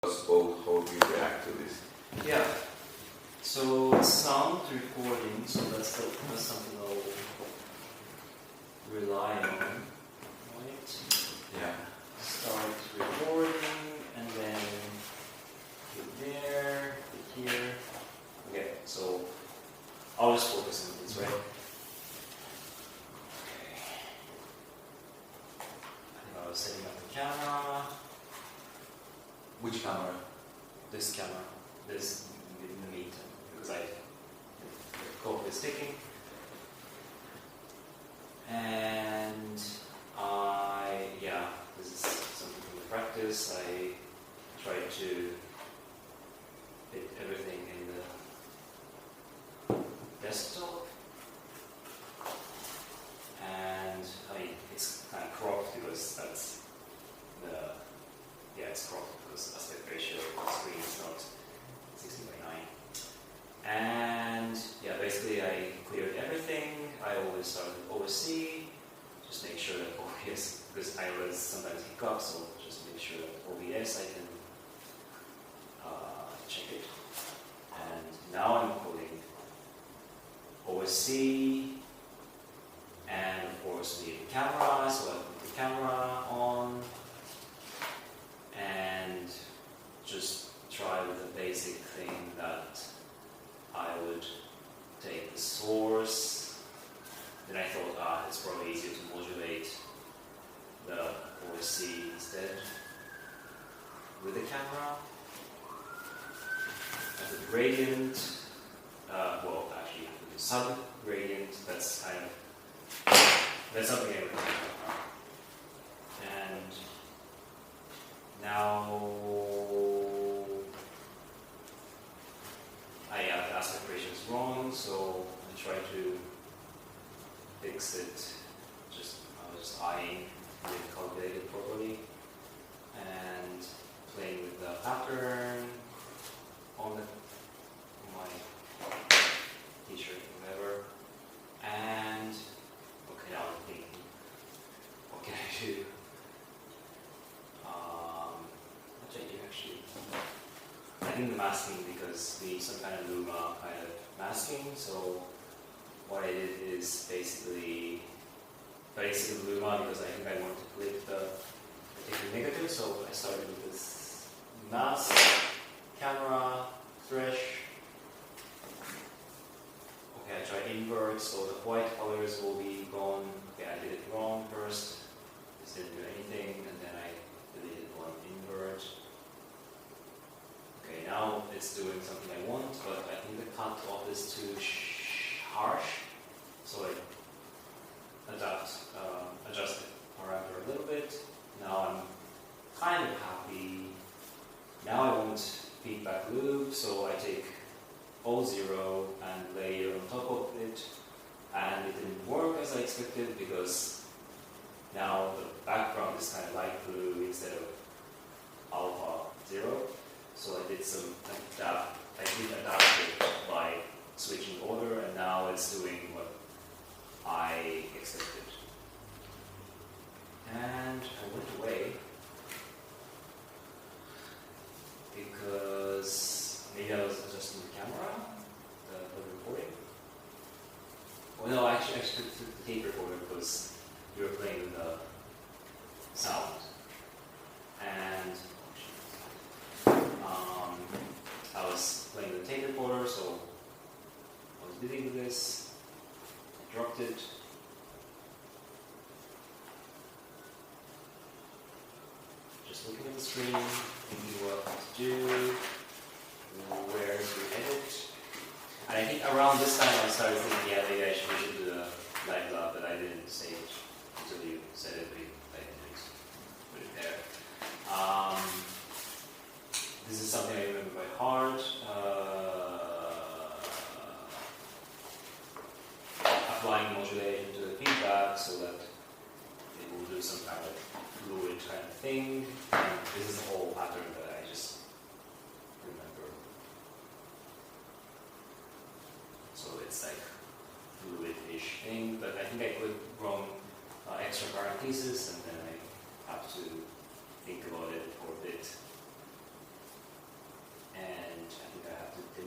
Both, how do you react to this? Yeah. So sound recording, so that's something I'll rely on, right? Yeah. Start recording, and then put there, put here. Okay, so I'll just focus on this, right? Okay. I think I was setting up the camera. Which camera? This camera. This in the meantime, because the code is ticking. And this is something from the practice. I try to fit everything in the desktop. And I mean, it's kind of cropped because that's it's cropped because aspect ratio of the screen is not 16:9. And basically I cleared everything. I always start with OSC, just make sure that OBS, because iOS sometimes hiccups, so just make sure that OBS I can check it. And now I'm coding OSC, and of course we need the camera, so I put the camera on. And just try with the basic thing that I would take the source. Then I thought, it's probably easier to modulate the OSC instead with the camera. And the gradient, actually with the sub-gradient, that's something I would think about. And now, the aspect ratio is wrong, so I try to fix it. I was just eyeing it calculated properly and playing with the pattern on my t-shirt, whatever. And okay, now I'm thinking, what can I do? I think the masking, because we need some kind of Luma kind of masking. So what I did is basically Luma, because I think I want to clip the particular negative. So I started with this mask, camera, thresh. Okay, I tried invert, so the white colors will be gone. Okay, I did it wrong first. This didn't do anything, and then I deleted one invert. Okay, now it's doing something I want, but I think the cutoff is too harsh, so I adjust the parameter a little bit. Now I'm kind of happy. Now I want feedback loop, so I take O0 and layer on top of it, and it didn't work as I expected because now the background is kind of light blue instead of alpha 0. So I did adapt it by switching order, and now it's doing what I expected. And I went away because maybe I was adjusting the camera, the recording. Well, no, I actually took the tape recorder because you were playing with the sound. And I was playing the tape recorder, so I was busy with this. I dropped it. Just looking at the screen, thinking what to do, where to edit. And I think around this time I started thinking, maybe I should do the live lab, but I didn't say it until you said it, but I didn't put it there. This is something I remember by heart. Applying modulation to the feedback so that it will do some kind of fluid kind of thing. And this is the whole pattern that I just remember. So it's like fluid-ish thing, but I think I could run extra parentheses, and then I have to think about it for a bit.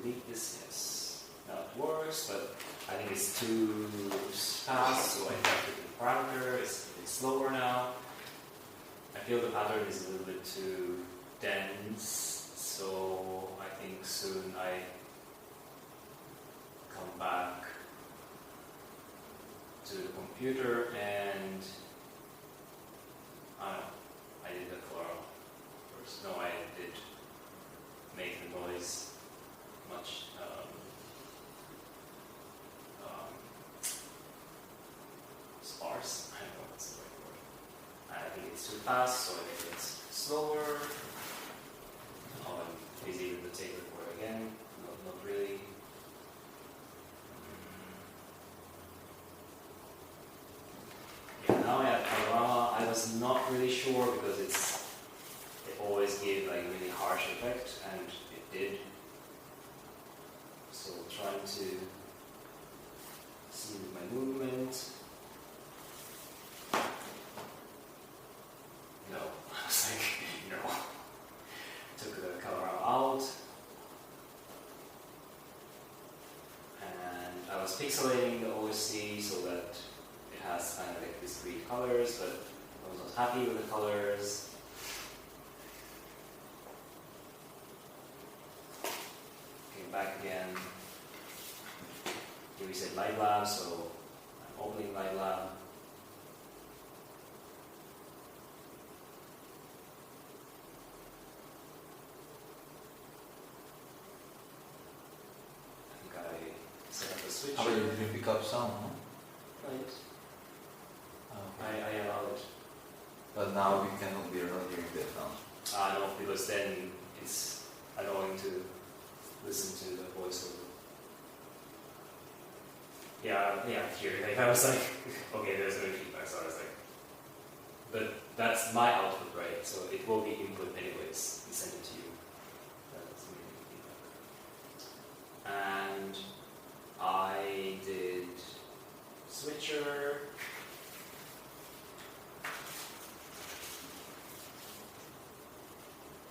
delete this, yes. Now it works, but I think it's too fast, so I have to do the parameter. It's a bit slower now. I feel the pattern is a little bit too dense, so I think soon I come back to the computer and I don't know, I did the color first. No, I did make the noise much sparse. I don't know what's the right word. I think it's too fast, so I make it slower. Is even the tape recorder again? Not really. Yeah, now I have panorama. I was not really sure because it always gave like really harsh effect, and it did. So trying to see with my movement. No, I was like, no. Took the camera out, and I was pixelating the OSC so that it has kind of like discrete colors, but I was not happy with the colors. Came back again. Here we said Light Lab, so I'm opening Light Lab. How did you pick up sound? No? Right. Okay. I allowed it. But now we cannot be hearing the sound. No, because then it's annoying to listen to the voiceover. Yeah, here. Like, I was like, okay, there's no feedback, so I was like, but that's my output, right? So it will be input anyways. We send it to you. That's my feedback. And I did switcher.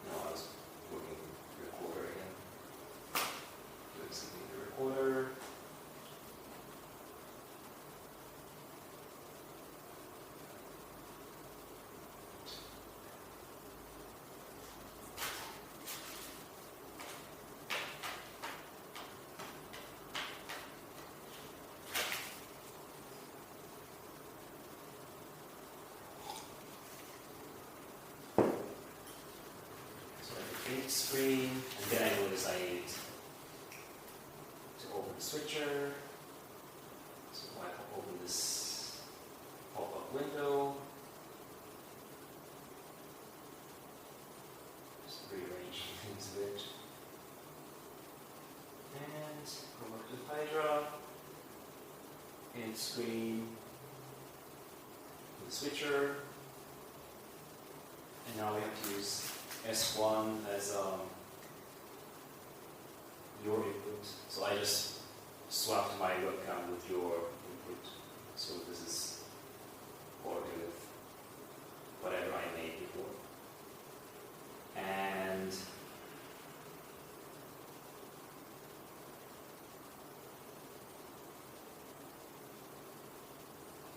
No, I was working recorder again. Doing something with the recorder. Screen, and then I notice I need to open the switcher. So I open this pop-up window. Just rearrange things a bit. And go back to Hydra. End screen. The switcher. And now we have to use S1 as your input. So I just swapped my webcam with your input. So this is coordinated with whatever I made before. And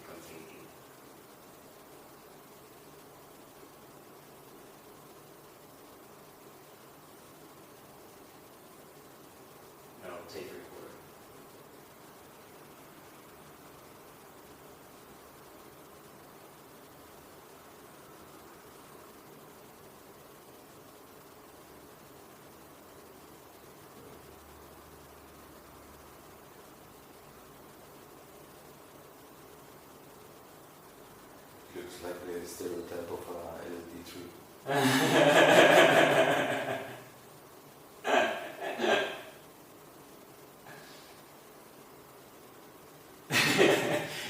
I'm thinking. Tape recorder. Looks like a stereotype of LSD3.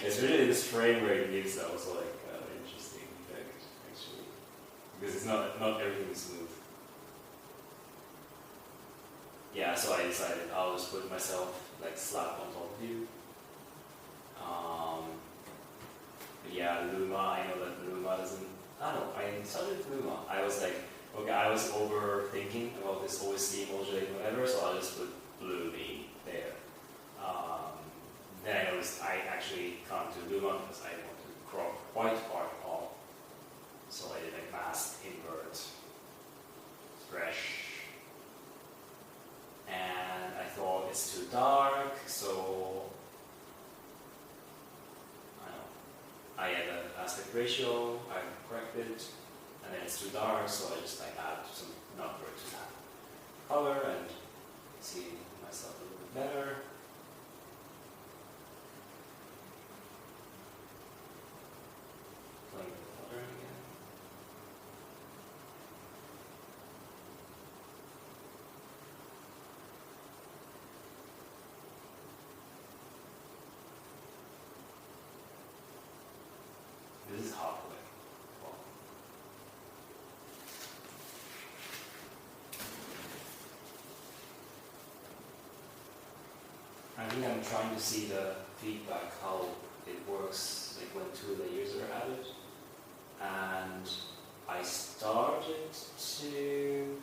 It's really this frame where it gives also like an interesting effect actually, because it's not everything is smooth. Yeah, so I decided I'll just put myself like slap on top of you. But yeah, Luma, I know that Luma doesn't. I don't know. I started with Luma. I was like, okay, I was overthinking about this OSC modulating whatever, so I'll just put it's too dark, so I don't know, I add an aspect ratio, I correct it, and then it's too dark, so I just like add some number to that color and see myself a little bit better. Playing with the color again. This is hard to like. Well. I think I'm trying to see the feedback, how it works, like when two layers are added. And I started to.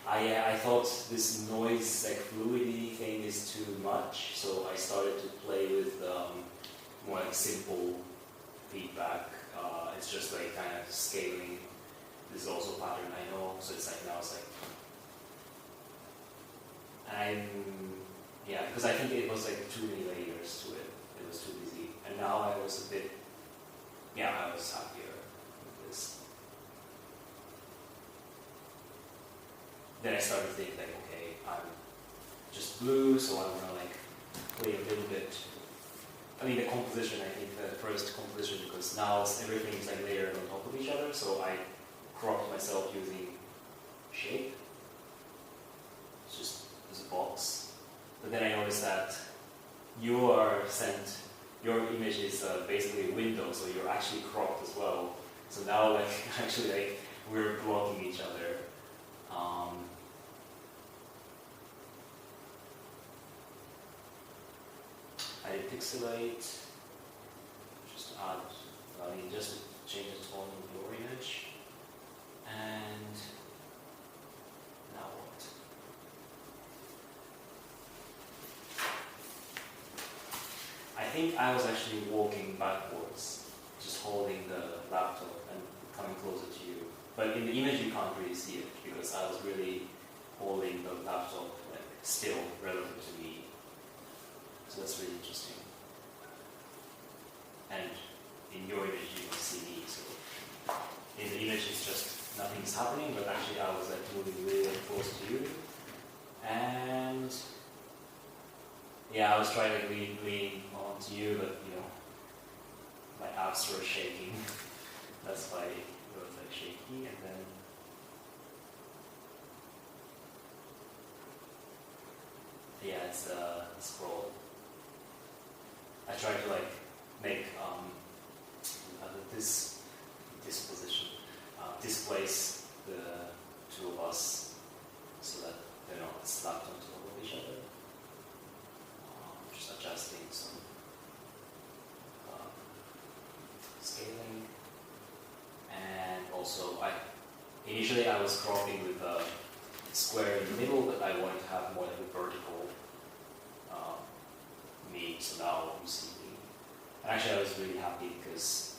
I thought this noise, like fluidity thing is too much, so I started to play with more like simple feedback. It's just like kind of scaling. This is also a pattern I know, so it's like now it's like because I think it was like too many layers to it. It was too busy, and now I was a bit I was happier with this. Then I started to think like, okay, I'm just blue, so I'm gonna like play a little bit. I mean, the composition, I think the first composition, because now everything is like layered on top of each other, so I cropped myself using shape. It's just as a box. But then I noticed that your image is basically a window, so you're actually cropped as well. So now like actually like we're blocking each other. I pixelate, just add, just to change the tone of your image. And now what? I think I was actually walking backwards, just holding the laptop and coming closer to you. But in the image you can't really see it because I was really holding the laptop like still relative to me. So that's really interesting. And in your image you can see me, so in the image it's just nothing's happening, but actually I was like moving really close to you. And I was trying to lean onto you, but my abs were shaking. That's why it was like shaky, and then it's scroll. I tried to like make this position displace the two of us so that they're not slapped on top of each other. Just adjusting some scaling, and also initially I was cropping with a square in the middle, but I wanted to have more like a vertical me, so now you see me. And actually I was really happy because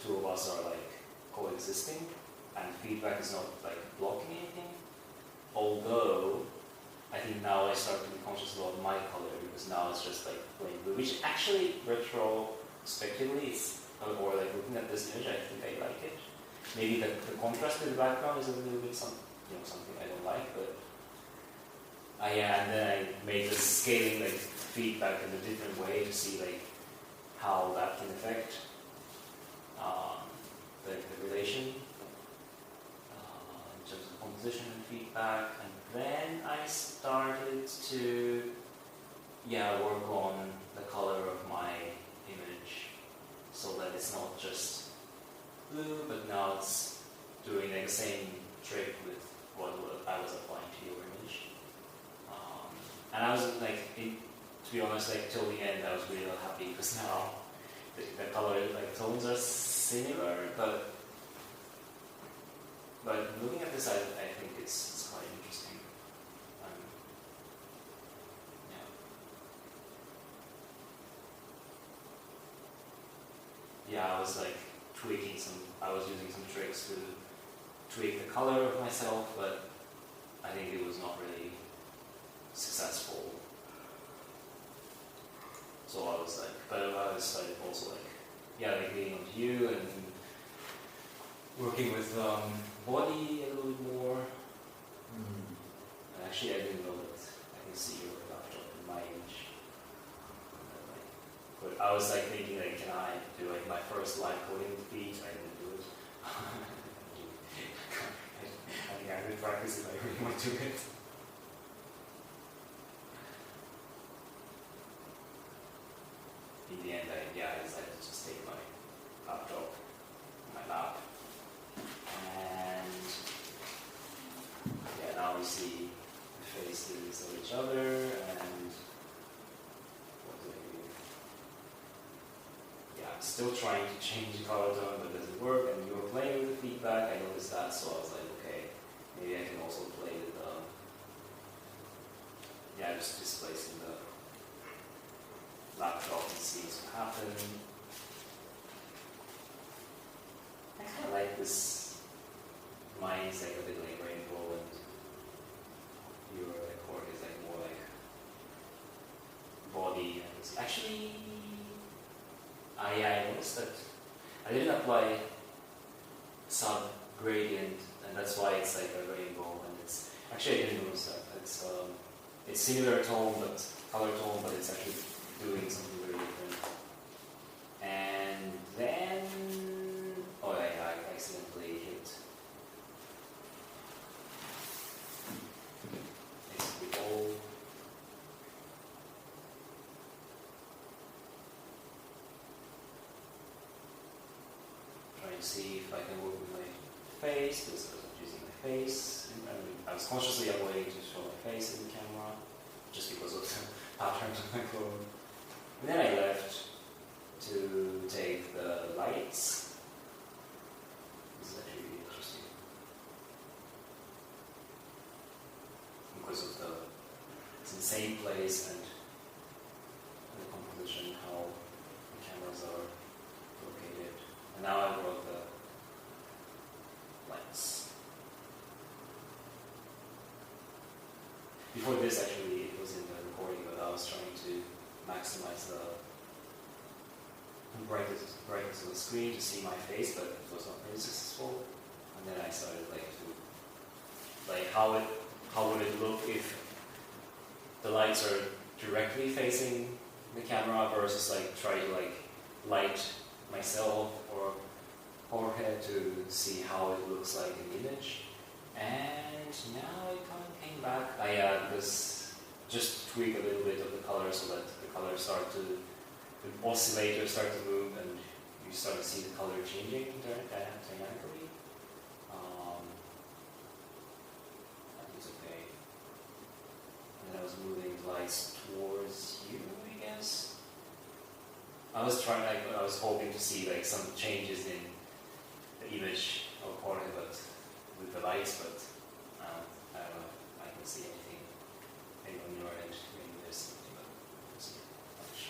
two of us are like coexisting and feedback is not like blocking anything. Although I think now I start to be conscious about my color because now it's just like plain blue, which actually retrospectively is, or like looking at this image, I think I like it. Maybe the contrast with the background is a little bit something I don't like, but and then I made the scaling like feedback in a different way to see like how that can affect the relation in terms of composition and feedback. And then I started to work on the color of my image so that it's not just blue, but now it's doing like the same trick with what I was applying to your image. And I was like, to be honest, like till the end, I was really not happy because now the color like tones are similar, but looking at this, I think it's quite interesting. I was like I was using some tricks to tweak the color of myself, but I think it was not really successful. was like, but I started also like, like being on view and working with body a little bit more. And actually, I didn't know that I can see your laptop in my image. But I was like thinking, like, can I do like my first live coding feed? I didn't do it. I think I would practice if I really want to do it. In the end, I decided to just take my laptop, my lap, and now we see the faces of each other, and what do I do? I'm still trying to change the color tone, but it doesn't work, and you were playing with the feedback, I noticed that, so I was like, okay, maybe I can also play with just displacing the laptop and see what's going to happen. I kind of like this. Mine's like a bit like rainbow, and your chord is like more like body. And actually, I noticed that I didn't apply sub gradient, and that's why it's like a rainbow. And it's actually I didn't notice that. It's similar tone, but color tone, but it's actually doing something very different. And then, I accidentally hit basically all. Trying to see if I can work with my face, because I was using my face. I was consciously avoiding to show my face in the camera, just because of the patterns of my code. And then I left to take the lights. This is actually really interesting. Because of it's in the same place and the composition, how the cameras are located. And now I brought the lights. Before this, actually, it was in the recording, but I was trying to maximize the brightness of the screen to see my face, but it was not very successful. And then I started how would it look if the lights are directly facing the camera versus try to light myself or forehead to see how it looks like in the image. And now it kind of came back. I just tweak a little bit of the color so that the colors the oscillators start to move and you start to see the color changing dynamically. That was okay. And then I was moving the lights towards you, I guess. I was hoping to see some changes in the image of Jorge, but with the lights, but I don't know if I can see anything. Maybe on your end, maybe there's something, but I don't see much.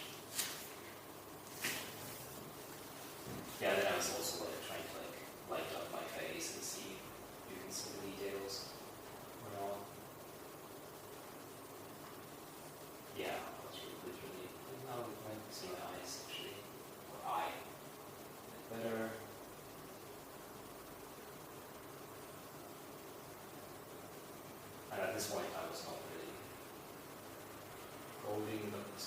Yeah, then I was also trying to light up my face and see if you can see the details or not. Yeah, that's literally. Now you might see my eyes actually, or eye better. And at this point, I was not really coding, but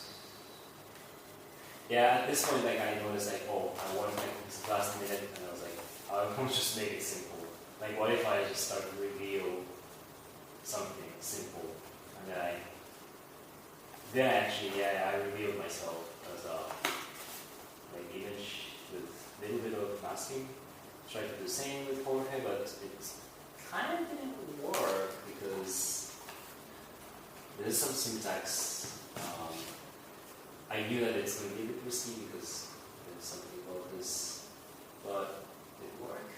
yeah, at this point, I noticed I want this last minute, and I was I want to just make it simple. What if I just start to reveal something simple, and then I revealed myself as a image with a little bit of masking. Tried to do the same with Jorge, but it kind of didn't work because there's some syntax. I knew that it's going to be a bit risky because there's something about this, but did it work?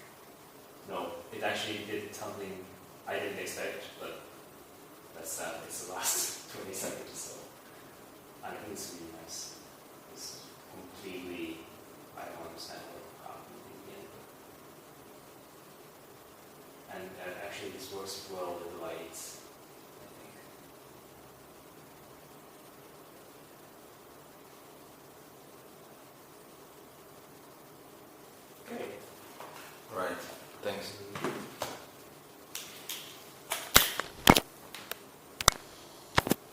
No, it actually did something I didn't expect, but that's sad. It's the last 20 seconds or so. I think it's really nice. It's completely, I don't understand what happened in the end. And actually this works well with the lights, I think. Thanks.